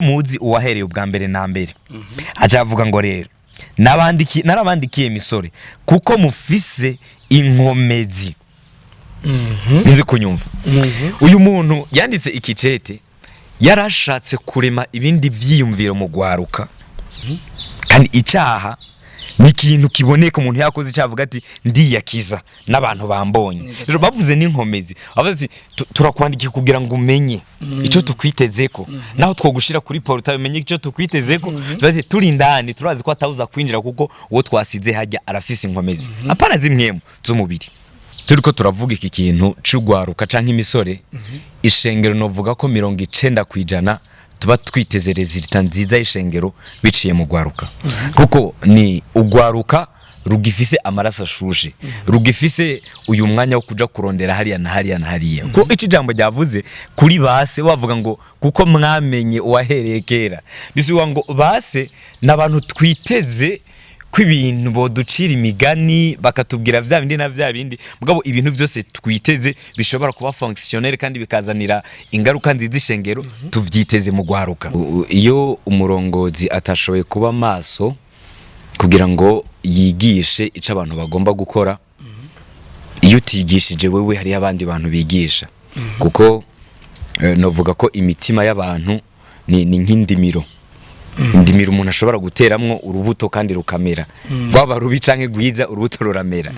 muzi uwahereye ubwa mbere na mbere acavuga ngo rero narabandikiye imisore kuko mufise inkomezi nzi kunyumva uyu muntu yanditse ikicete yarashatse kurema ibindi vyiyumviro mu rwaruka kandi icyaha ni ikintu kiboneka umuntu yakoze cyavuga ati ndiyakiza n'abantu bambonye rero bavuze n'inkomezi abazi turakwandikiye kugira ngo umenye icyo tukwitezeko naho twogushira kuri portal umenye icyo tukwitezeko tubaze turi ndani turazi ko atawuza kwinjira kuko uwo twasize hajya arafise inkomezi apana zimwemo z'umubiri turiko turavuga iki kintu c'ugwaruka canke imisore ishengero novuga ko 90% tuba twiteze resultat nziza y'ishengero biciye mu gwaruka kuko ni ugwaruka rugifise amaraso ashuje rugifise uyu mwanya wo kuja kurondera hariya na hariya na hariya ko iki jambo ryavuze kuri base bavuga ngo kuko mwamenye uwahereye kera bisubiye ngo base nabantu twiteze kw'ibintu boducira imigani bakatubwira vya bindi na vya bindi mugabo ibintu byose twiteze bishobora kuba fonctionnel kandi bikazanira ingaruka nziza ishengero tuvyiteze mu gwaruka iyo umurongozi atashoboye kuba maso kugira ngo yigishe ica abantu bagomba gukora iyo utigishije wewe hari abandi bantu bigisha kuko novuga ko imitima y'abantu ni nk'indimiro indimiro umuntu ashobora guteramwo urubuto kandi rukamera rwaba rubi canke gwiza urubuto ruramera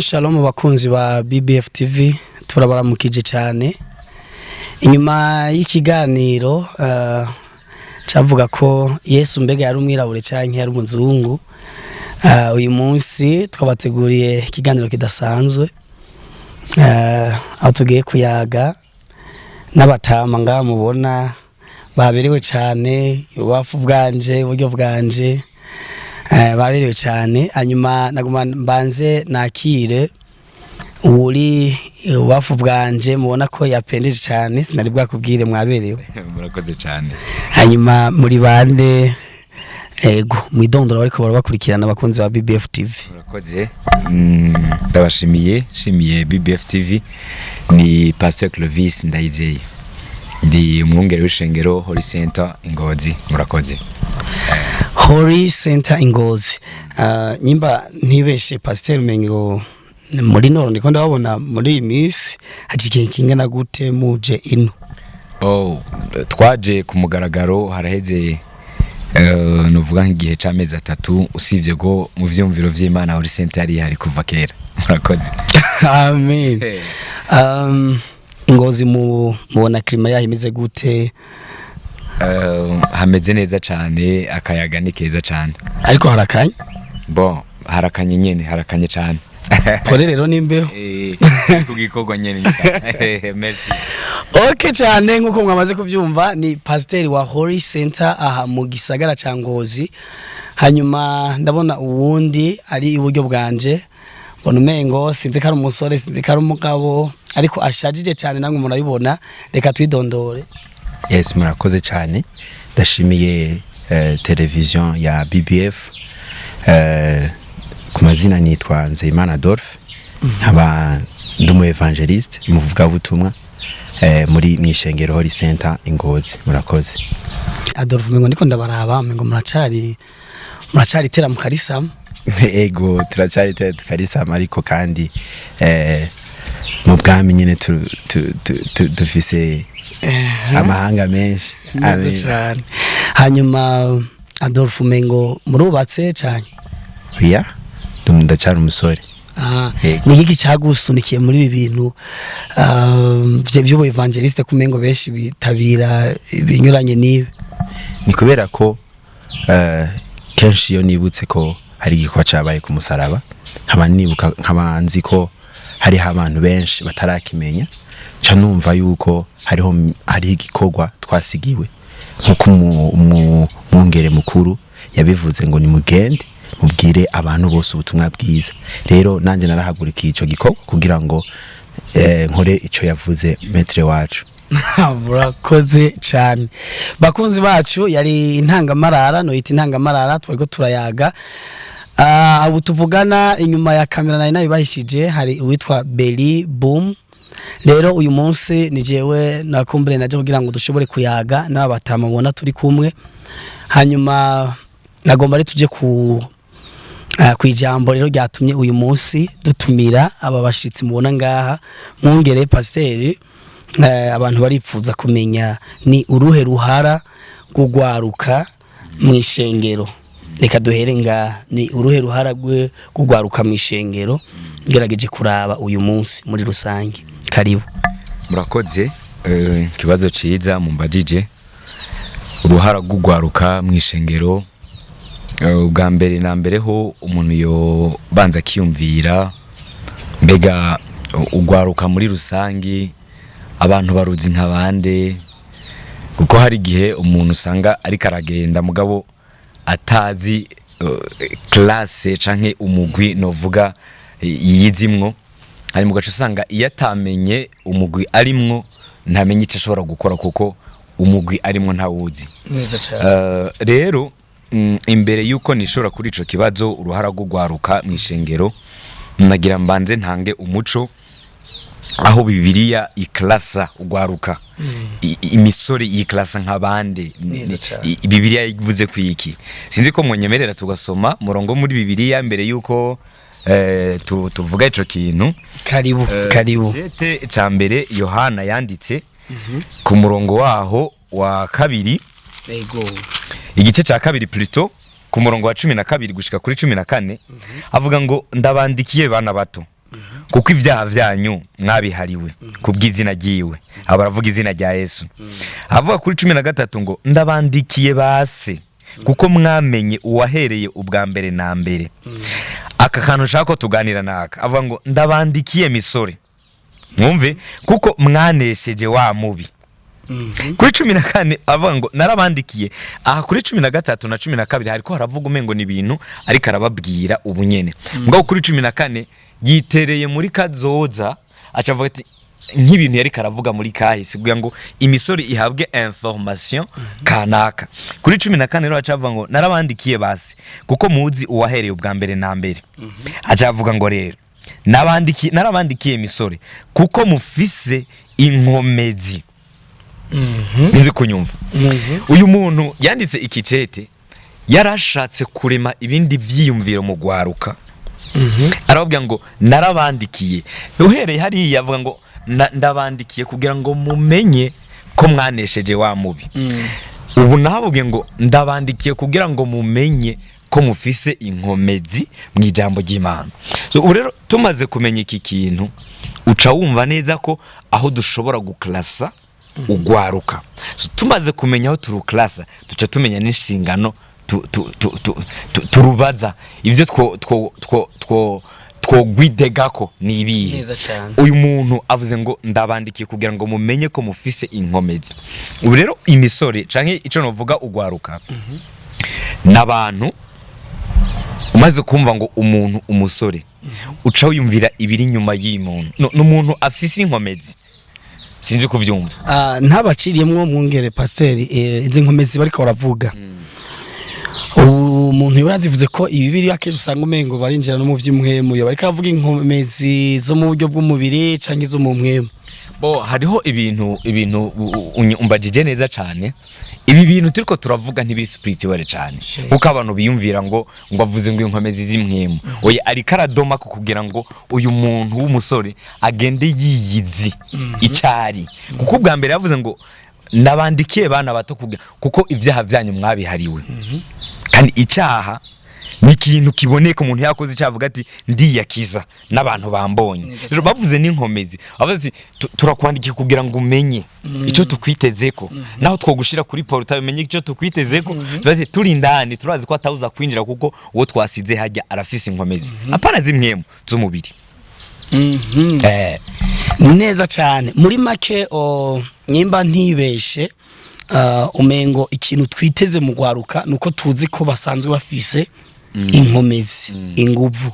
Shalom bakunzi ba BBF TV turabaramukije cyane inyuma y'ikiganiro cavuga ko Yesu mbega yari umwirabure canke yari umuzungu uyu munsi twabateguriye ikiganiro kidasanzwe aho tugiye kuyaga n'abatama ngaha mubona baberewe cyane ubafu bwanje uburyo bwanje baberewe cyane hanyuma naguma mbanze nakire uri ubafu bwanje mubona ko yapendeje cyane sinari bwakubwire mwaberewe murakoze cyane hanyuma muri bande ego mwidondora ariko barabakurikirana abakunzi ba BBF TV murakoze ndabashimiye BBF TV ni Pastor Clovis Ndayizeye ndi umwungere w'ishengero Holy Center Ingozi murakoze Holy Center Ingozi nyimba ntibeshe Pastor Mengo muri noro ndiko ndabona muri iyi minsi hacikiye kingana gute muje ino twaje ku mugaragaro haraheze nuvuga nk'igihe c'amezi 3 usivye go mu vyumviro vy'Imana Holy Center yari hari kuva kera murakoze amen Ingozi mubona klima yaho imeze gute hameze neza cyane akayaga ni keza cyane ariko harakanye harakanye nyene harakanye cyane pore rero nimbeho kugikorwa nyene nisa merci okay cyane nkuko mwamaze kuvyumva ni pasteur wa Holy Center aha mu gisagara ca Ngozi hanyuma ndabona uwundi ari iburyo bwanje bona umengo sinzi kari umusore sinzi kari umugabo ariko ashajije cyane namwe murabibona reka twidondore yes murakoze cyane ndashimiye television ya BBF ku mazina nitwa Nzeyimana Adolphe aba ndumu evangeliste muvuga butumwa muri mwishengero Holy Center Ingozi murakoze Adolphe mengo ndiko ndabaraba mengo muracari tera mu karisama ego turacari tera tukarisama ariko kandi mu bwami nyene dufise amahanga menshi cyane hanyuma Adolphe mengo murubatse cyane oya ndacari umusore ni iki cyagusunikiye muri ibi bintu by'ubu evangeliste kumengo benshi bitabira binyuranye nibe ni kubera ko kenshi iyo nibutse ko hari igikwa cabaye ku musaraba nkabanibuka nkabanzi ko hari abantu benshi batarakimenya ca numva yuko hari igikorwa twasigiwe nkuko umwungere mukuru yabivuze ngo ni mugende mubwire abantu bose ubutumwa bwiza rero nanje narahagurikiye ico gikorwa kugira ngo nkore ico yavuze metre wacu murakoze cyane bakunzi bacu yari intangamarara no yita intangamarara twariko turayaga Abo tuvugana inyuma ya kamera nayo nabibahishije hari uwitwa Belly Boom. Rero uyu munsi ni jewe nakumbure naje kugira ngo dushobore kuyaga n'abatamabona turi kumwe. Hanyuma nagomba ari tuje ku ijambo rero ryatumye uyu munsi dutumira aba bashitsi mubona ngaha mwongere pasiteri. Abantu baripfuza kumenya ni uruhe ruhara rw'urwaruka mw'ishengero. Reka duhere ngaha, ni uruhe ruhara rw'urwaruka mw'ishengero ngerageje kuraba uyu munsi muri rusange. Karibu. Murakoze, kibazo ciza mumbajije. Uruhara rw'urwaruka mw'ishengero, ubwa mbere na mbere ho umuntu yo banza kiyumvira mbega urwaruka muri rusangi abantu baruzi nk'abande, kuko hari gihe umuntu usanga ari karagenda mugabo atazi classe canke umugwi novuga yizimwo, hari mugace usanga iyo atamenye umugwi arimwo ntamenye ico ashobora gukora kuko umugwi arimwo ntawuzi. Rero imbere yuko nishora kuri ico kibazo uruhara rw'urwaruka mw'ishengero, nagira mbanze ntange umuco aho Bibiliya iklasa urwaruka, imisore yiklasa nk'abande. Bibiliya ivuze ku iki? Sinzi ko mwenyemerera tugasoma murongo muri Bibiliya mbere yuko tuvuga ico kintu. Karibu. Jete ca mbere Yohana yanditse ku murongo waho wa kabiri, igice ca kabiri plutôt ku murongo wa 12 gushika kuri 14, avuga ngo ndabandikiye bana bato kuko ivyaha vyanyu mwabihariwe kubw'izina ryiwe. Abaravuga izina rya Yesu. Avuga kuri 13 ngo ndabandikiye base kuko mwamenye uwahereye ubwa mbere na mbere. Aka kantu nshaka tuganira naka, avuga ngo ndabandikiye misore mwumve kuko mwanesheje wa mubi. Kuri 14 avuga ngo narabandikiye. Aha kuri 13 na 12 hariko haravuga umengo ni ibintu ariko arababwira ubunyene. Mugabo kuri 14 yitereye muri kazoza, acavuga ati nk'ibintu yari karavuga muri kahise kugira ngo imisore ihabwe information kanaka. Kuri 14 rero acavuga ngo narabandikiye base kuko muzi uwahereye ubwa mbere na mbere. Acavuga ngo rero narabandikiye imisore kuko mufise inkomezi. Nizi kunyumva. Uyu muntu yanditse ikicete yarashatse kurema ibindi vyiyumviro mu gwaruka. Arababwira ngo narabandikiye. Uhereye hari yavuga ngo ndabandikiye kugira ngo mumenye ko mwanesheje wa mubi. Ubu nahabubwiye ngo ndabandikiye kugira ngo mumenye ko mufise inkomezi mu ijambo ry'Imana. So rero tumaze kumenya iki kintu uca wumva neza ko aho dushobora guklasa ugwaruka. So tumaze kumenya aho turuklasa tuca tumenya n'inshingano turubaza ivyo twogwidegako ni ibihe. Uyu muntu avuze ngo ndabandikiye kugira ngo mumenye ko mufise inkomezi. Ubu rero imisore canke ico novuga ugwaruka n'abantu umaze kumva ngo umuntu umusore uca wiyumvira ibiri nyuma y'umuntu n'umuntu afise inkomezi. Sinzi kuvyumva. Ntabaciriyemwo mwongere pasiteri izi nkomezi bariko baravuga. Umuntu yazivuze ko ibibiri akeje usanga umengo barinjira no mu vy'imwemu, yo bariko avuga inkomezi zo mu buryo bw'umubiri canke zo mu mwemu. Bo hariho ibintu umbajije neza cyane. Ibi bintu turiko turavuga ntibiri spiritual cyane kuko abantu biyumvira ngo avuze ngo inkomezi z'imwemu. Oya ari karadoma ko kugira ngo uyu muntu w'umusore agende yiyizi icari, kuko ubwa mbere yavuze ngo nabandikiye bana bato kuko ivyaha vyanyu mwabihariwe. Kandi icyaha ni ikintu kiboneka umuntu yakoze cyavuga ati ndiyakiza n'abantu bambonye. Rero bavuze n'inkomezi, abazi turakwandikiye kugira ngo umenye ico tukwitezeko, naho twogushira kuri portal umenye ico tukwitezeko. Baze turi ndani turazi ko atawuza kwinjira kuko uwo twasize hajya arafise inkomezi apana zimwemu z'umubiri. Neza cyane muri make nyimba ntibeshe. Umengo ikintu twiteze mu gwaruka nuko tuzi ko basanzwe bafise inkomezi, inguvu.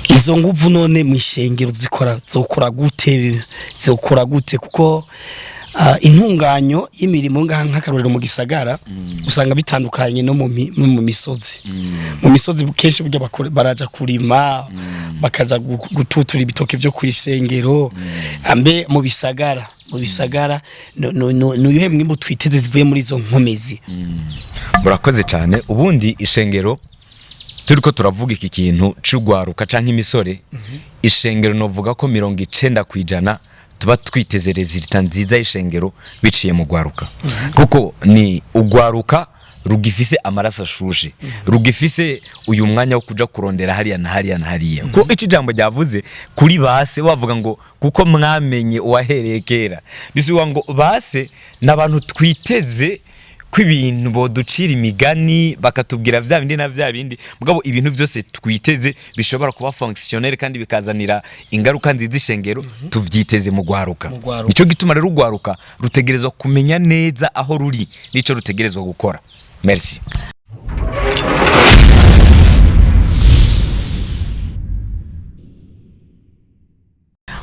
Izo nguvu none mw'ishengero zokora gute kuko intunganyo y'imirimo nk'akarorero mu gisagara usanga bitandukanye no mu misozi. Mu misozi kenshi burya baraja kurima bakaza gututura ibitoke byo kwishengero, ambe mu bisagara nuyuhe mwimbu twiteze zivuye muri izo nkomezi. Murakoze cyane. Ubundi ishengero turiko turavuga iki kintu c'urwaruka canke imisore, ishengero novuga ko 90% tuba twiteze resultat nziza y'ishengero biciye mu rwaruka, kuko ni urwaruka rugifise amaraso ashushe, rugifise uyu mwanya wo kuja kurondera hariya na hariya na hariya. Ko iki jambo ryavuze kuri base bavuga ngo kuko mwamenye uwahereye kera, bisubiye ngo base n'abantu twiteze kw'ibintu boducira imigani bakatubwira vya bindi na vya bindi, mugabo ibintu byose twiteze bishobora kuba fonctionnel kandi bikazanira ingaruka nziza ishengero, tuvyiteze mu rwaruka. Nico gituma rero urwaruka rutegerezwa kumenya neza aho ruri nico rutegerezwa gukora. Merci.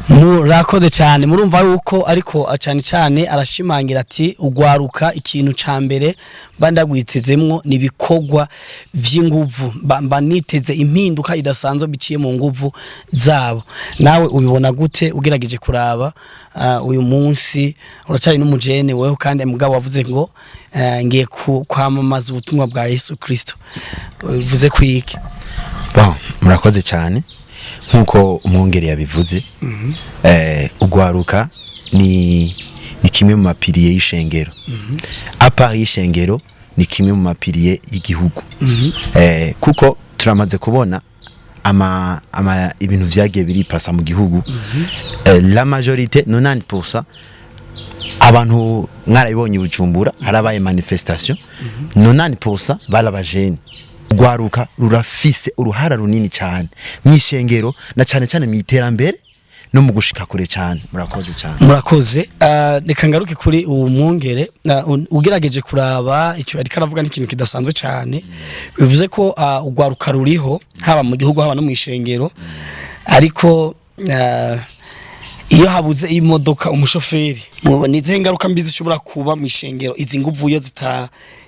Murakoze cyane. Murumva yuko ariko cyane arashimangira ati ugwaruka ikintu ca mbere bandagwitezemwo ni bikogwa vy'inguvu, baniteze impinduka idasanzwe biciye mu nguvu zabo. Nawe ubibona gute ugerageje kuraba uyu munsi uracari n'umujene wewe kandi mugabo wavuze ngo ngiye kwamamaza ubutumwa bwa Yesu Kristo, uvuze kwiki? Bon, murakoze cyane. Nkuko umwongere yabivuze, ugwaruka ni kimwe mu mapiriye y'ishengero. Apa y'ishengero ni kimwe mu mapiriye y'igihugu. Kuko turamaze kubona ibintu vyagiye biripasa mu gihugu. La majorité 90% abantu mwarabibonye Bujumbura harabaye manifestation, 90% barabajene. Rwaruka rurafise uruhara runini cyane mwishengero na cyane mu iterambere no mu gushika kure cyane. Murakoze cyane. Murakoze. Reka ngaruke kuri uwo mwongere, ugerageje kuraba icyo ari karavuga n'ikintu kidasanzwe cyane. Bivuze ko urwaruka ruriho haba mu gihugu haba no mwishengero, ariko iyo habuze imodoka umushoferi nize ingaruka mbizi zishobora kuba mwishengero. Izi nguvu yo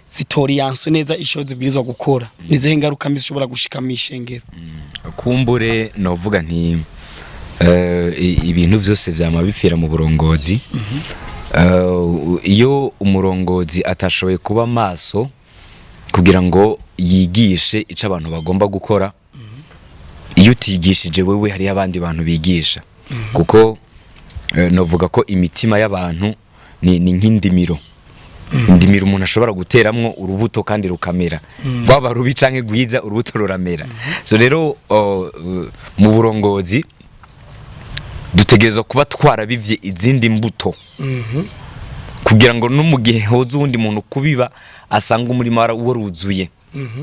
zitoriyanse neza isho zibwirizwa gukora, nize ingaruka mbizi zishobora gushika mwishengero. Kumbure novuga nti ibintu byose vyamabifira mu burongozi. Iyo umurongozi atashoboye kuba maso kugira ngo yigishe ico abantu bagomba gukora, iyo utigishije wewe hari abandi bantu bigisha. Kuko novuga ko imitima y'abantu ni nk'indimiro. Indimiro umuntu ashobora guteramwo urubuto kandi rukamera, baba rubi canke gwiza urubuto ruramera. So rero mu burongozi dutegerezwa kuba twarabivye izindi mbuto, kugira ngo no mu gihe hoza uwundi muntu kubiba asanga umurimo waruzuye,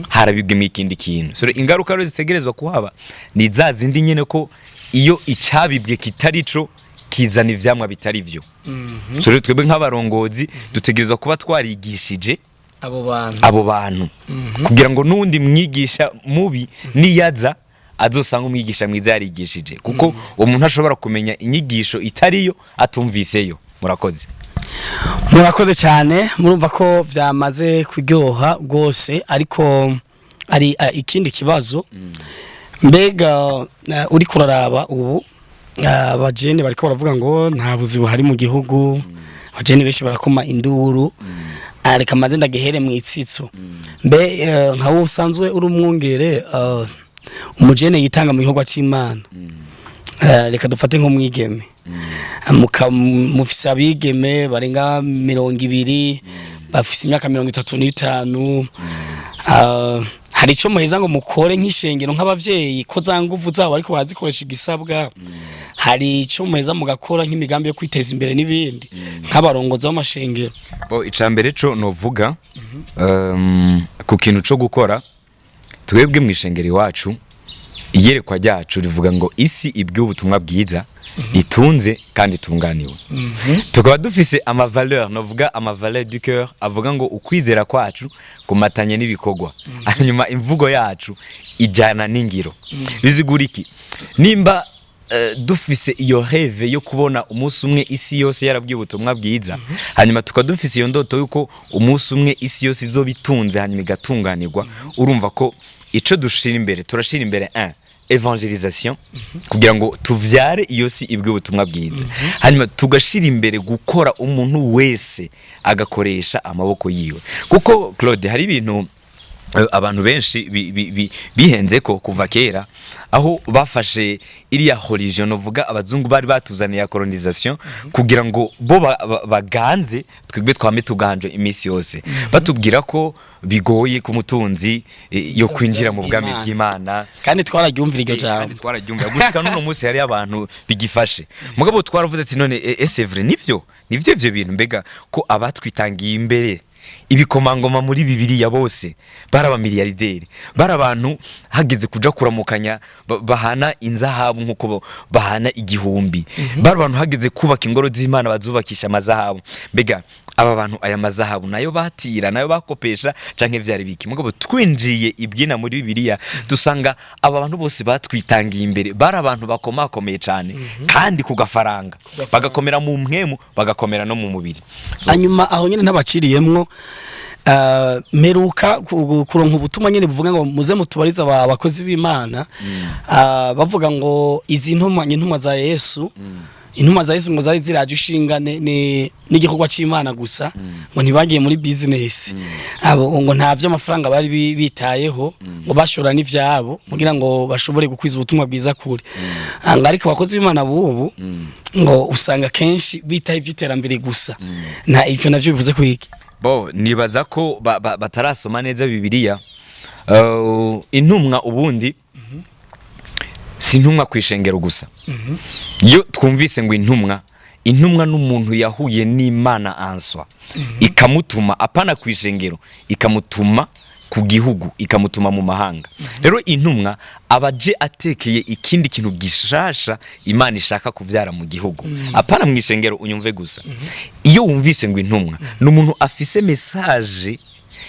harabibwemo ikindi kintu. So ingaruka rero zitegerezwa kuhaba ni za zindi nyene, ko iyo icabibwe kitarico kizana ivyamwa bitari vyo. So rero twebwe nk'abarongozi dutegerezwa kuba twarigishije abo bantu, kugira ngo nundi mwigisha mubi niyaza azosanga umwigisha mwiza yarigishije, kuko umuntu ashobora kumenya inyigisho itariyo atumviseyo. Murakoze. Murakoze cyane. Murumva ko vyamaze kuryoha rwose, ariko ari ikindi kibazo. Mbega uri kuraraba ubu abajene bariko baravuga ngo nta buzi buhari mu gihugu, abajene benshi barakoma induru, areka maze ndagehere mu itsitso. Mbe nkawo usanzwe uri umwungere, umujene yitanga mu gihugu c'Imana, reka dufate nko mwigeme, mufise abigeme barenga 200 bafise imyaka 35, hari ico muheza ngo mukore nk'ishengero nk'abavyeyi, ko za nguvu zabo ariko barazikoresha igisabwa. Hari ico muheza mugakora nk'imigambi yo kwiteza imbere n'ibindi nk'abarongozi b'amashengero. Icambere co novuga ku kintu co gukora, twebwe mwishengero iwacu iyerekwa ryacu rivuga ngo isi ibwiye ubutumwa bwiza, itunze kandi itunganiwe. Tukaba dufise ama valeur, novuga ama valeur du cœur, avuga ngo ukwizera kwacu kumatanye n'ibikogwa, hanyuma imvugo yacu ijana n'ingiro. Bizigura iki? Nimba dufise iyo rêve yo kubona umunsi umwe isi yose yarabwiye ubutumwa bwiza hanyuma tukadufise iyo ndoto yuko umunsi umwe isi yose izobitunze hanyuma igatunganirwa urumva ko ico dushira imbere turashira imbere evangelisation kugira ngo tuvyare iyo si ibwe ubutumwa bwiza hanyuma tugashira imbere gukora umuntu wese agakoresha amaboko yiwe kuko Claude hari ibintu abantu benshi bihenze ko kuva kera aho bafashe iriya religion uvuga abazungu bari batuzaniye colonisation kugira ngo bo baganze twigwe twame tuganje imisi yose batubwira ko bigoye ku mutunzi yo kwinjira mu bwami bw'Imana kandi twaragyumvira iryo jambo kandi twaragyumvira gushika n'uno munsi hari abantu bigifashe mugabo twaravuze ati none c'est vrai nivyo ivyo bintu mbega ko abatwitangiye imbere ibikomangoma muri Bibiliya bose baraba miliyarderi barabantu hageze kuja kuramukanya bahana inzahabu nkuko bahana igihumbi barabantu hageze kubaka ingoro z'Imana bazubakisha amazahabu mbega aba bantu aya mazahabu nayo batira nayo bakopesha canke vyari biki mugabo twinjiye ibyina muri Bibiliya dusanga aba bantu bose batwitangiye imbere barabantu bakomakomeye cane kandi kugafaranga bagakomera mu mpwemu bagakomera no mu mubiri hanyuma aho nyene ntabaciriyemwo meruka kuronka ubutumwa nyene buvuga ngo muze mutubariza abakozi b'Imana bavuga ngo izi ntumwa za Yesu intumwa za Yesu ngo zari ziraje ushingane n'igikorwa c'Imana gusa ngo ntibagiye muri business abo ngo ntavyo amafaranga bari bitayeho ngo bashora n'ivyabo kugira ngo bashobore gukwiza ubutumwa bwiza kure ariko abakozi b'Imana bubu ngo usanga kenshi bitaye ivy'iterambere gusa nta ivyo navyo bivuze kwiki bo nibaza ko batarasoma neza Bibiliya intumwa ubundi sintumwa kwishengero gusa yo twumvise ngo intumwa n'umuntu yahuye n'Imana answa ikamutuma apana kwishengero ikamutuma ku gihugu ikamutuma mu mahanga rero intumwa abaje atekeye ikindi kintu gishasha Imana ishaka kuvyara mu gihugu apana mwishengero unyumve gusa iyo wumvise ngo intumwa n'umuntu afise message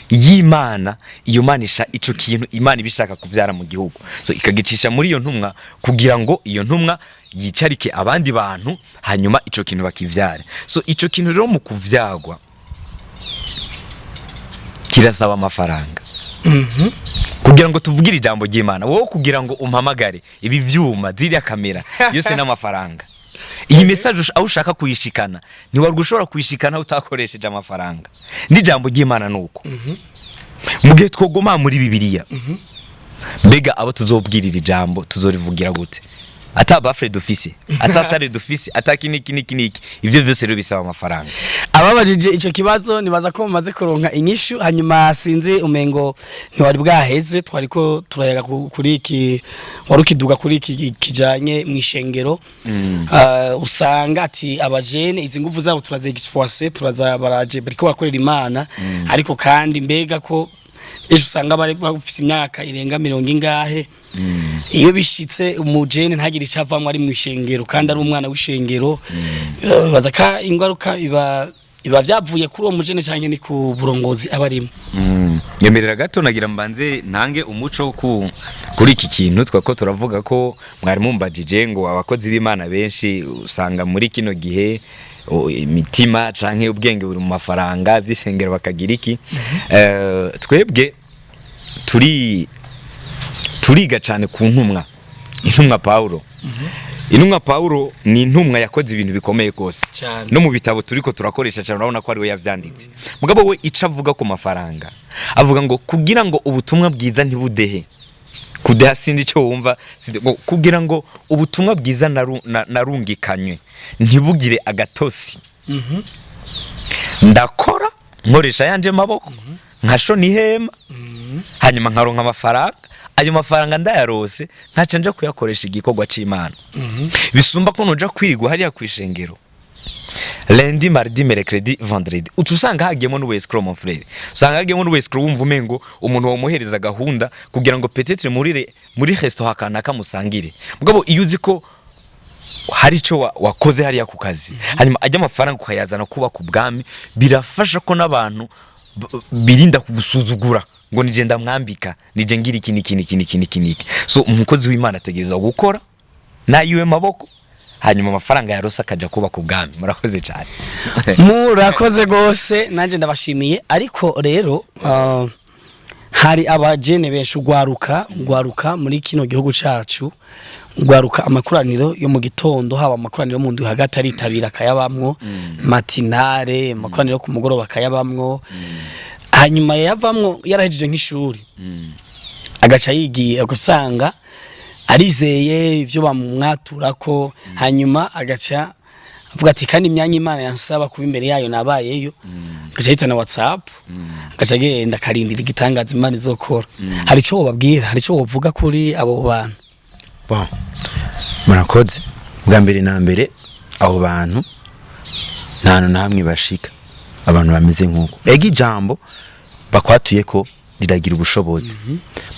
y'Imana iyo manisha ico kintu Imana ibishaka kuvyara mu gihugu so ikagicisha muri iyo ntumwa kugira ngo iyo ntumwa yicarike abandi bantu hanyuma ico kintu bakivyare so ico kintu rero mu kuvyagwa kirasaba amafaranga kugira ngo tuvugire ijambo ry'Imana wowe kugira ngo umpamagare ibi vyuma ziriya kamera yose n'amafaranga iyi message aho ushaka kuyishikana ni wari gushobora kuyishikana utakoresheje amafaranga n'ijambo ry'Imana nuko mugihe twogoma muri Bibiliya mbega abo tuzobwirira ijambo tuzorivugira gute ata bafre d'office ata sale d'office ata kiniki ivyo byose rero bisaba amafaranga ababajije ico kibazo nibaza ko mumaze kuronka inyishu hanyuma sinzi umengo ntiwari bwaheze twariko turayaga kuri iki warukiduga kuri iki kijanye mwishengero usanga ati abajene izi nguvu zabo turaze exploiter turaza baraje bariko bakorera Imana ariko kandi mbega ko ejo usanga bari bafise imyaka irenga 40 ingahe iyo bishitse umujene ntagire icavamwe ari mwishengero kandi ari umwana w'ishengero bazaka ingaruka iba vyavuye kuri uwo mujene cyane ni ku burongozi abarimo yemerera gato nagira mbanze ntange umuco kuri iki kintu twako turavuga ko mwari mumbajije ngo abakozi b'Imana benshi usanga muri kino gihe imitima canke ubwenge buri mu mafaranga vy'ishengero bakagira iki twebwe turiga cyane ku intumwa Paulo intumwa Paulo ni intumwa yakoze ibintu bikomeye kose no mu bitabo turiko turakoresha cyane urabona ko ari we yavyanditse mugabo we ica avuga ku mafaranga avuga ngo kugira ngo ubutumwa bwiza ntibudehe kudeha sindi ico wumva kugira ngo ubutumwa bwiza narungikanywe ntibugire agatosi ndakora nkoresha yanje maboko nkashona ihema hanyuma nkaronka amafaranga ayo mafaranga ndayarose nkaca nja kuyakoresha igikorwa c'Imana bisumba ko noja kwirigwa hariya kwishengero lundi mardi mercredi vendredi utusanga hagiyemo n'uwescro mon frère usanga hagiyemo n'uwescro wumva umengo umuntu womuhereza gahunda kugira ngo peut-être muri resto hakana kamusangire mugabo iyo uzi ko hari ico wakoze hariya ku kazi hanyuma ajya amafaranga ukayazana kuba ku bwami birafasha ko n'abantu birinda kugusuzugura ngo nije ndamwambika nije ngira iki so umukozi w'Imana ategereza gukora nayiwe maboko hanyuma amafaranga yarose akaja kubaka ubwami. Murakoze cyane. Murakoze gose nanje ndabashimiye. Ariko rero hari abajene benshi urwaruka muri kino gihugu cacu, urwaruka amakoraniro yo mu gitondo, haba amakoraniro mu ndwi hagati aritabira akayabamwo, matinare, amakoraniro ku mugoroba akayabamwo, hanyuma yavamwo yarahejeje nk'ishuri, agaca yigiye gusanga arizeye ivyo bamwaturako, hanyuma agaca avuga ati kandi imyanya Imana yansaba kuba imbere yayo nabayeyo, agaca yitana WhatsApp, agaca agenda akarindira igitangaza Imana izokora. Hari ico wobabwira, hari ico wovuga kuri abo bantu? Bon, murakoze. Bwa mbere na mbere abo bantu nta namwe bashika, abantu bameze nk'uko ega ijambo bakwatuye ko riragira ubushobozi.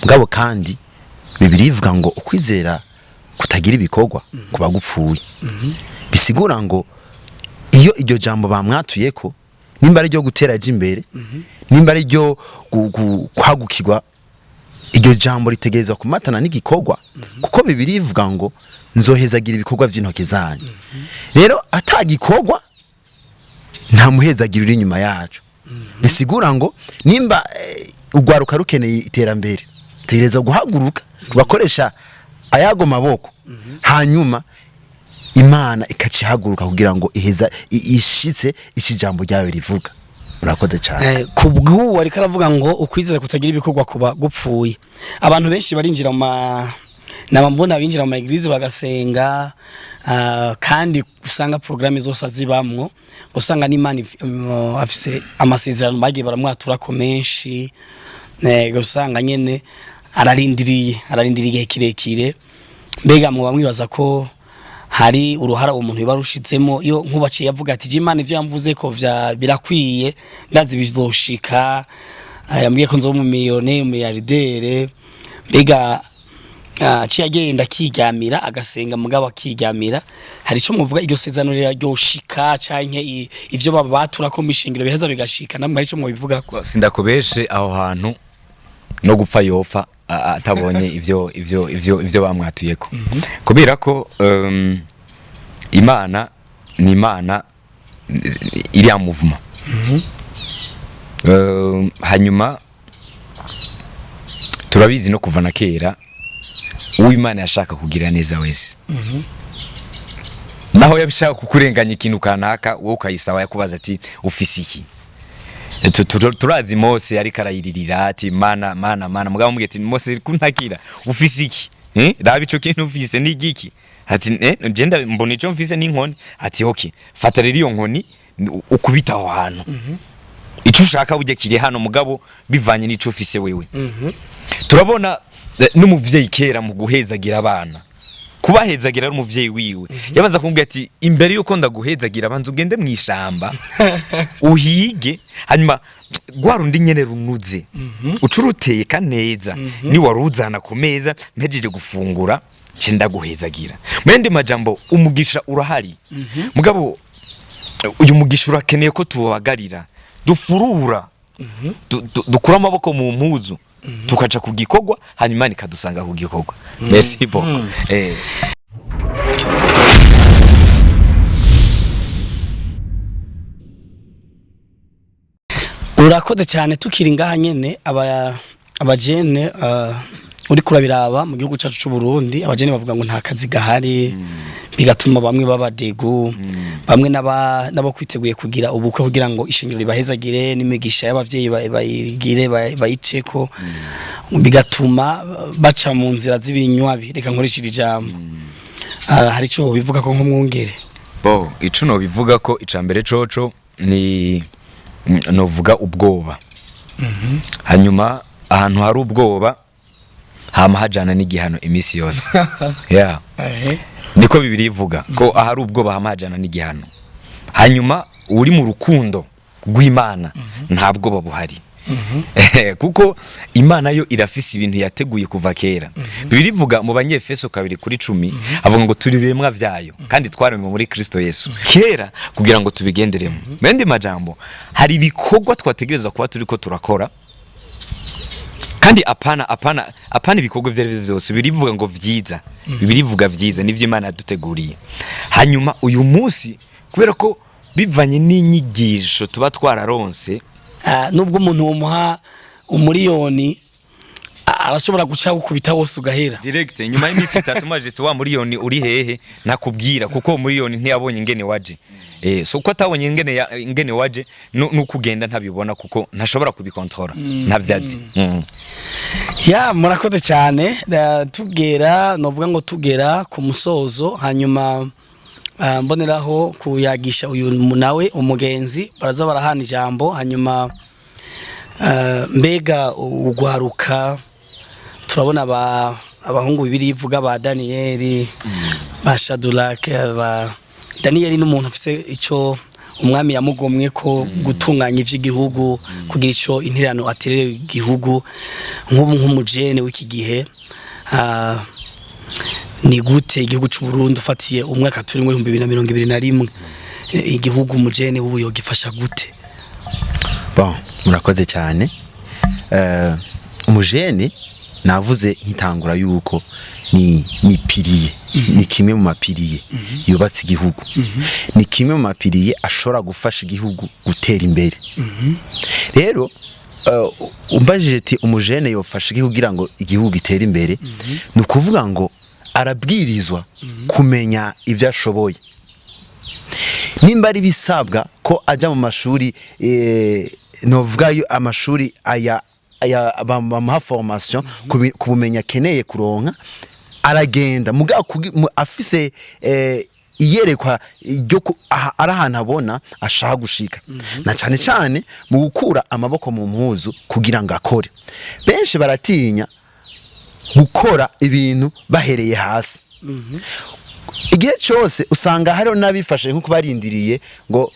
Mugabo kandi Bibiri ivuga ngo ukwizera kutagira ibikorwa kuba gupfuye. Bisigura ngo iyo iryo jambo bamwatuye ko nimba ari ryo guteraje imbere, nimba ari ryo kwagukirwa, iryo jambo ritegerezwa kumatana n'igikorwa, kuko Bibiri ivuga ngo nzohezagira ibikorwa by'intoke zanyu. Rero atagikorwa nta muhezagira uri inyuma yacu. Bisigura ngo nimba urwaruka rukeneye iterambere, tegereza guhaguruka tugakoresha ayago maboko, hanyuma Imana ikacihaguruka kugira ngo iheza ishitse ikijambo ryayo rivuga. Murakoze cyane. Kubwo ariko aravuga ngo ukwizera kutagira ibikorwa kuba gupfuye. Abantu benshi barinjira nabambona binjira mu eglise bagasenga, kandi usanga programme zose azibamwo, usanga n'Imana afise amasezerano bagiye baramwatura ko menshi, usanga nyene ararindiriye igihe kirekire. Mbega mu bamwibaza ko hari uruhara umuntu yibarushitsemo iyo nkubaciye yavuga ati je Imana ivyo yamvuze ko birakwiye, ndazi bizoshika, yambwiye ko nzo mu miliyoni umiliyardere. Mbega ciye agenda kiryamira agasenga, mugabo akiryamira, hari ico muvuga iryo sezano ryoshika canke ivyo baba batura ko mishingiro biheza bigashika? Namwe hari ico mubivuga ko? Sindakubeshe aho hantu no gupfa yopfa atabonye ivyo bamwatuyeko. Kubera ko Imana ni Imana iri ya movement. Hanyuma turabizi no kuva na kera uw'Imana yashaka kugira neza wese. Naho yabishaka kukurenganya ikintu kanaka, wowe ukayisaba yakubaza ati ufise iki? Turazi Mose ariko arayiririra ati mana mugabo mubwiye ati Mose kuntakira ufise iki? Raba ico kintu ufise ni igiki? Ati genda mbona ico mfise n'inkoni. Ati okay, fata rero iyo nkoni ukubita aho hantu. Ico ushaka ujye kiri hano mugabo bivanye n'ico ufise wewe. Turabona n'umuvyeyi kera mu guhezagira abana, kubahezagira ari umuvyeyi wiwe yabanza kumbwira ati imbere yuko ndaguhezagira banza ugende mwishamba uhige, hanyuma gwarundi nyene runuze ucuruteye kaneza ni waruzana ku meza mpejeje gufungura cyenda guhezagira. Mwende majambo umugisha urahari, mugabo uyu mugisha urakeneye ko tubagarira, dufurura, dukura amaboko mu mpuzu, tukaca ku gikorwa, hanyuma nikadusanga ku gikorwa. Merci beaucoup. Urakoze cyane. Tukiri ngaha nyene abajene uri kurabiraba mu gihugu cyacu cy'u Burundi, abajene bavuga ngo nta kazi gahari, bigatuma bamwe babadegu, bamwe nabo kwiteguye kugira ubukwe kugira ngo ishingiro ribahezagire n'imigisha y'abavyeyi bayigire bayiceko, bigatuma baca mu nzira z'ibinywabi. Reka nkorishira ijambo, hari ico bivuga ko nk'umwungere? Bo ico no bivuga ko icambere coco ni novuga ubwoba. Hanyuma ahantu hari ubwoba hama hajana n'igihano imisi yose. Yeah. Niko Bibiri ivuga ko ahari ubwoba hama hajana n'igihano. Hanyuma uri mu rukundo rw'Imana nta bwoba buhari. Kuko Imana yo irafise ibintu yateguye kuva kera. Bibiri ivuga mu Banyefeso 2:10 avuga ngo turi biremwa vyayo kandi twaremwe muri Kristo Yesu kera kugira ngo tubigenderemo. Mende majambo hari ibikorwa twategerezwa kuba turiko turakora kandi apana ibikorwa vyari vyose birivuga ngo vyiza birivuga vyiza nivyo Imana yaduteguriye. Hanyuma uyu munsi kubera ko bivanye n'inyigisho tuba twararonse, nubwo umuntu umuha umuriyoni arashobora guca gukubita wose ugahera direct nyuma y'imisi 3 majetse wa muriyoni uri hehe nakubwira kuko muriyoni ntiyabonye ingene waje. So ko atabonye ingene waje n'ukugenda ntabibona kuko ntashobora kubikontrola ntavyati. Ya murakoze cyane tugera novuga ngo tugera ku musozo, hanyuma mboneraho kuyagisha uyu nawe umugenzi baraza barahana ijambo, hanyuma mbega urwaruka turabona abahungu bibiri ivuga ba Daniel ba Shadrach ba Daniel n'umuntu afise ico umwami yamugomwe ko gutunganya ivy'igihugu kugira ico intirano aterere igihugu nk'umujene w'iki gihe. Ni gute igihugu cy'u Burundi ufatiye umwaka turi mu 2021 igihugu umujene w'ubuyo gifasha gute? Bon, murakoze cyane. Umujene navuze nkitangura yuko ni pilier, ni kimwe mu mapilier yubatse igihugu, ni kimwe mu mapilier ashobora gufasha igihugu gutera imbere. Rero umbajije ati umujene yofasha igihugu kugira ngo igihugu gitere imbere, ni ukuvuga ngo arabwirizwa kumenya ivyo ashoboye. Nimba ari bisabwa ko aja mu mashuri novuga yo amashuri aya bamuha formation kubumenya keneye kuronka, aragenda muga afise iyerekwa ryo arahantu abona ashaka gushika, na cyane cyane mu gukura amaboko mu mpuzu kugira ngo akore. Benshi baratinya gukora ibintu bahereye hasi. Igihe cyose usanga hariho nabifashe nko barindiriye ngo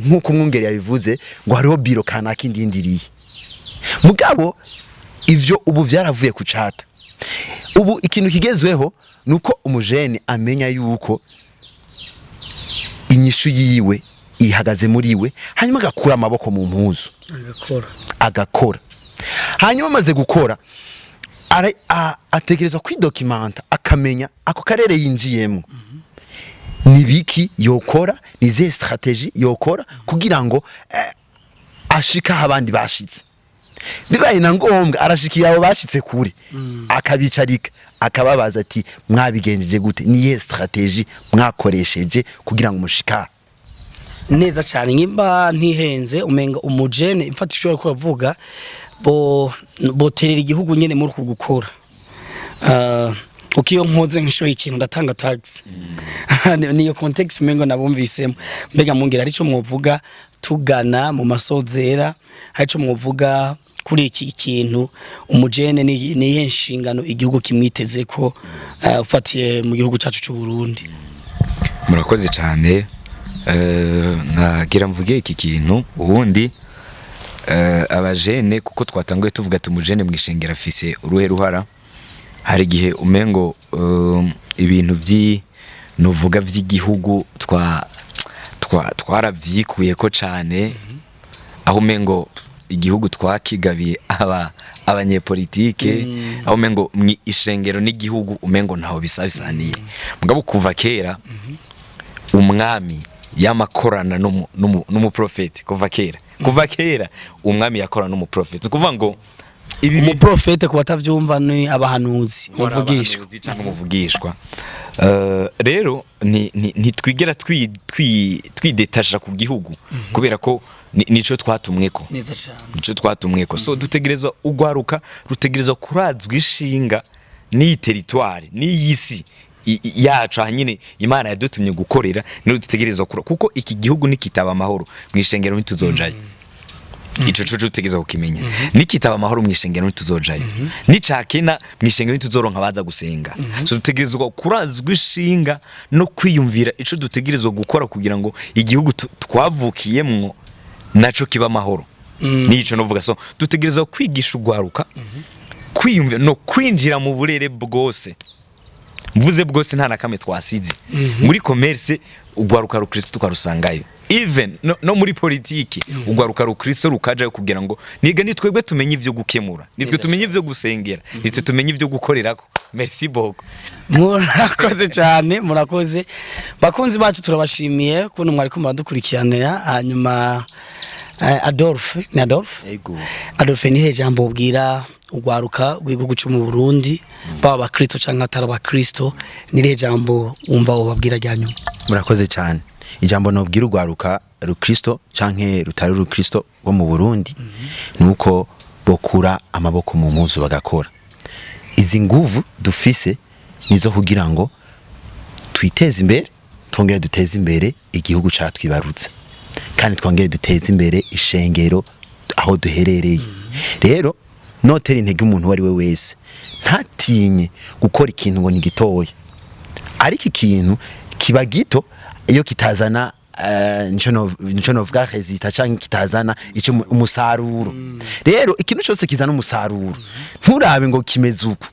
nkuko umwungeri yabivuze ngo hariho biro kanaka indindiriye. Mugabo ivyo ubu vyaravuye ku cata. Ubu ikintu kigezweho nuko umujene amenya yuko inyishu yiwe ihagaze muri we, hanyuma agakura amaboko mu mpuzu agakora. Hanyuma amaze gukora ategerezwa kwidokimanta, akamenya ako karere yinjiyemo nibiki yokora, nize strategie yokora kugira ngo ashika abandi bashitse. Bibaye na ngombwa arashikiye abo bashitse kure, akabicarika akababaza ati mwabigenjeje gute, niye strategie mwakoresheje kugira ngo mushika neza cyane. Nkimba ntihenze umenga umujene imfatishwe ko bavuga boterera igihugu nyene muri kugukora. Ukiyo mpoze nkishoye ikintu ndatanga tax niyo context mengo nabumvisemo. Mbega mungira arico mwovuga tugana mu masozera, arico mwovuga kuri iki kintu umujene ni yenshingano igihugu kimwiteze ko ufatiye mu gihugu cyacu cy'u Burundi? Murakoze cyane. Nagira mvuge iki kintu ubundi abajene kuko twatanguye tuvuga ati umujene mwishengera afise uruhe ruhara. Hari gihe umengo ibintu nuvuga vy'igihugu twaravyikuye ko cyane, aho umengo igihugu twakigabiye abanyepolitike, aho umengo ishengero n'igihugu umengo ntaho bisabisaniye. Mugabo kuva kera umwami yamakorana n'umuprofeti. Kuva kera umwami yakorana n'umuprofeti. Kuvuga ngo ibi umuprofete ku batavyumva ni abahanuzi umuvugishwa. Rero ntitwigera twidetasha ku gihugu kubera ko nico twatumweko. Nico twatumweko. So dutegerezwa urwaruka rutegerezwa kurazwa ishinga ni territoire ni yisi yacu hanyine Imana yadutumye gukorera, no dutegerezwa kuko iki gihugu nikitaba amahoro mwishengero ntituzojayo. Ico cyo utegeza kukimenya. Nikitaba amahoro mwishengero ntituzojayo. Nicakena mwishengero ntituzoronka baza gusenga. So dutegerezwa kurazwa ishinga no kwiyumvira ico dutegerezwa gukora kugira ngo igihugu twavukiyemwo naco kiba amahoro. Nico novuga. So dutegerezwa kwigisha urwaruka kwiyumvira no kwinjira mu burere bwose mvuze bwose nta nakamwe twasize muri commerce urwaruka rukristo tukarusangayo even no muri politiki urwaruka rukristo rukaje kugira ngo niga nitwebwe tumenye ivyo gukemura nitwe tumenye ivyo gusengera nitwe tumenye ivyo gukorerako merci beaucoup murakoze cyane murakoze bakunzi bacu turabashimiye kuno mwari ko muradukurikiranira hanyuma Adolphe ni jambo ubwira urwaruka rw'igihugu cyo mu Burundi baba bakristo canke atari abakristo ni jambo umva ubabwira ryanyu murakoze cyane ijambo nobwira urwaruka rukristo canke rutari rukristo bo mu Burundi nuko bokura amaboko mu muzu bagakora izi nguvu dufise nizo kugira ngo twiteze imbere twongere duteze imbere igihugu catwibarutse kandi twongere duteze imbere ishengero aho duherereye rero notera intege umuntu wari we wese ntatinye gukora ikintu ngo ni gitoya ariko ikintu kiba gito iyo kitazana nico novuga resita canke kitazana ico umusaruro rero ikintu cyose kizana umusaruro nturabe ngo kimeze uko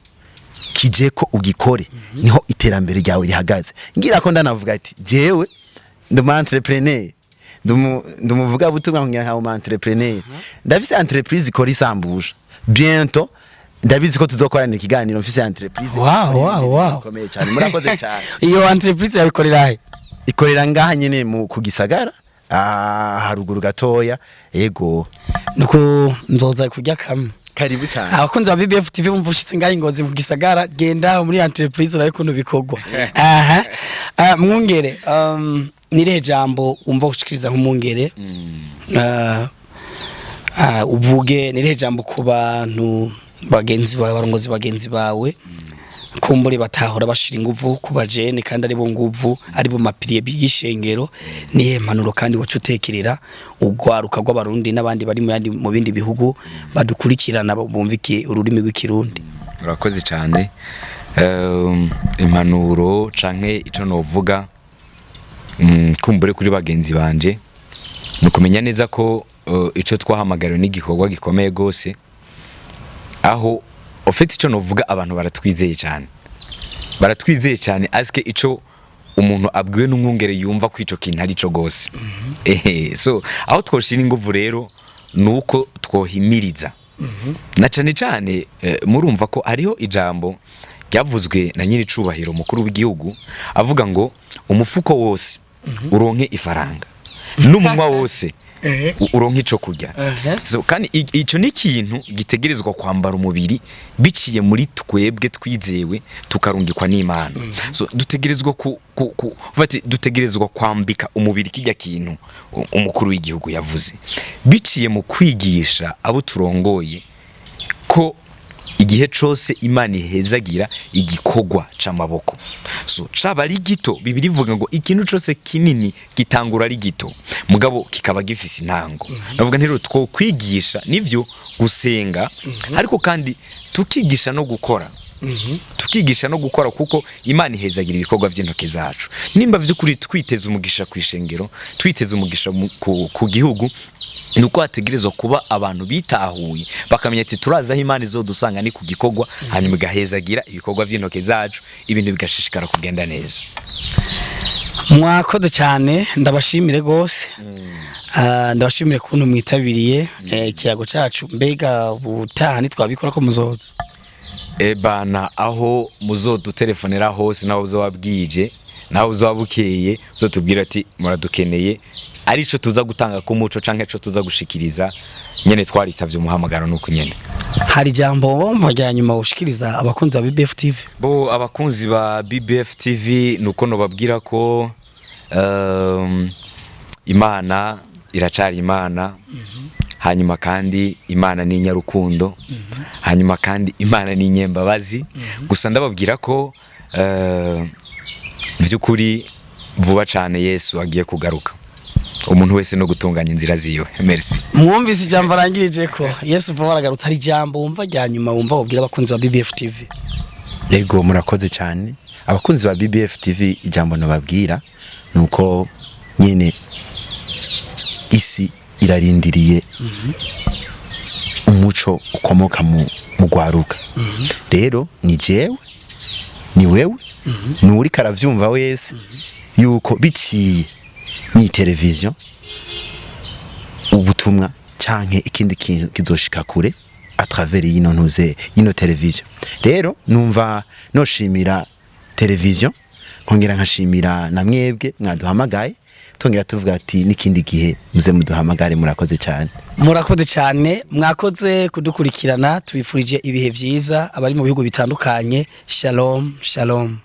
kije ko ugikore niho iterambere ryawe rihagaze ngira ko ndanavuga ati jewe nduma entrepreneur ndumuvuga butumwa ngira nka entrepreneur ndafise entreprise ikora isambuje bientôt ndabizi ko tuzokorana ikiganiro mfise entreprise wow komeye cyane murakoze cyane iyo entreprise yabikorera he ikorera ngaha nyene mu kugisagara haruguru gatoya ego nuko nzoza kujya kamwe karibu cyane abakunzi ba BBF TV bumvushitse ngaho ingozi mu gisagara genda muri entreprise uraye kuntu bikogwa mwungere nire jambo umva gushikiriza nk'umwungere uvuge nire jambo ku bantu bagenzi bawe barongozi bagenzi bawe kumbure batahora bashira inguvu kubajene kandi ari bo nguvu ari bo mapiriye bigishengero niye mpanuro kandi wacutekerera ugwaruka rw'abarundi n'abandi bari mu bindi bihugu badukurikirana bumvike ururimi rw'ikirundi urakoze cyane impanuro canke ico novuga kumbure kuri bagenzi banje nukumenya neza ko ico twahamagara n'igikorwa gikomeye gose aho ofite ico novuga abantu baratwizeye cyane aske ico umuntu abwiwe n'umwungere yumva ko ico kintu ari cyo gose so aho twoshira inguvu rero nuko twohimiriza na cyane murumva ko ariho ijambo ryavuzwe na nyiri cubahiro mukuru w'igihugu avuga ngo umufuko wose uronke ifaranga n'umunwa wose uronke ico kurya so kandi ico ni ikintu gitegerezwa kwambara umubiri biciye muri twebwe twizewe tukarungikwa n'Imana so dutegerezwa dutegerezwa kwambika umubiri kijya kintu umukuru w'igihugu yavuze biciye mu kwigisha abo turongoye ko igihe cose Imana ihezagira igikogwa c'amaboko so caba ari gito bibiri vuga ngo ikintu cose kinini gitangura ari gito mugabo kikaba gifise intango navuga ntero two kwigisha nivyo gusenga ariko kandi tukigisha no gukora tukigisha no gukora kuko Imana ihezagira ibikorwa by'intoke zacu nimba vy'ukuri twiteze umugisha kwishengero twiteze umugisha ku gihugu nuko hategerezwa kuba abantu bitahuye bakamenya ati turaza Imana izodusanga ni ku gikorwa hanyuma igahezagira ibikorwa by'intoke zacu ibintu bigashishikara kugenda neza mwakoze cyane ndabashimire gose ndabashimire kuntu mwitabiriye ikiyago cacu mbega butaha nitwabikora ko muzoza bana aho muzodutelefonera hose naho uzobabwije naho uzobabukeye uzotubwira ati muradukeneye arico tuza gutanga ku muco canke ico tuza gushikiriza nyene twaritavye umuhamagaro nuko nyene hari jambo bomva rya nyuma ushikiriza abakunzi ba BBF TV abakunzi ba BBF TV nuko no babwira ko Imana iracari Imana hanyuma kandi Imana ni nyarukundo hanyuma kandi Imana ni nyembabazi gusa ndababwira ko byukuri vuba cyane Yesu agiye kugaruka umuntu wese no gutunganya inzira ziwe merci mwumvise ijambo arangirije ko Yesu vuba aragarutse hari jambo wumva rya nyuma wumva babwira abakunzi ba BBF TV yego murakoze cyane abakunzi ba BBF TV ijambo nababwira nuko nyene isi irarindiriye umuco ukomoka mu rwaruka rero ni jewe ni wewe nuri karavyumva wese yuko biciye ni televiziyo ubutumwa canke ikindi kintu kizoshika kure a travers yino televiziyo. Rero numva noshimira televiziyo nkongera nkashimira na mwebwe mwaduhamagaye tongera tuvuga ati n'ikindi gihe muze muduhamagare. Murakoze cyane. Murakoze cyane, mwakoze kudukurikirana, tubifurije ibihe byiza abari mu bihugu bitandukanye. Shalom shalom.